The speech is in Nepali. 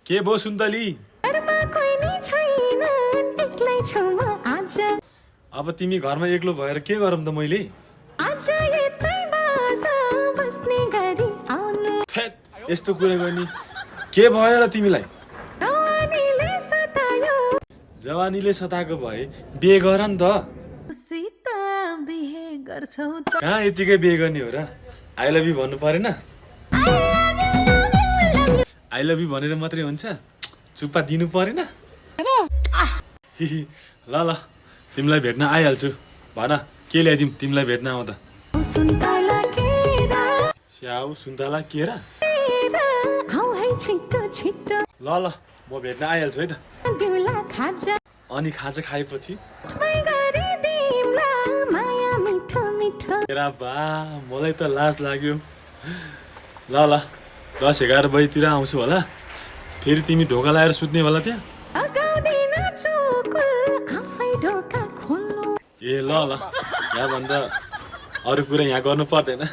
के भो सुन्तली? अब तिमी घरमा एक्लो भएर के गरौँ त मैले? थेट, यस्तो कुरा गर्ने के भयो र तिमीलाई? जवानीले सताएको भए बिहे गर नि त। कहाँ यतिकै बिहे गर्ने हो र? आई लभ यु भन्नु परेन? आई लभ यु भनेर मात्रै हुन्छ? चुप्पा दिनु परेन? ल ल, तिमीलाई भेट्न आइहाल्छु। भन के ल्याइदिउँ तिमीलाई भेट्न आउँदा? स्याउ सुन्तला केरा? ल ल, म भेट्न आइहाल्छु है त। अनि खाजा खाएपछि बा मलाई त लाज लाग्यो। ल ल, 10-11 बजीतिर आउँछु होला। फेरि तिमी ढोका लाएर सुत्ने होला त्यहाँ? ए ल ल, यहाँभन्दा अरू कुरा यहाँ गर्नु पर्दैन।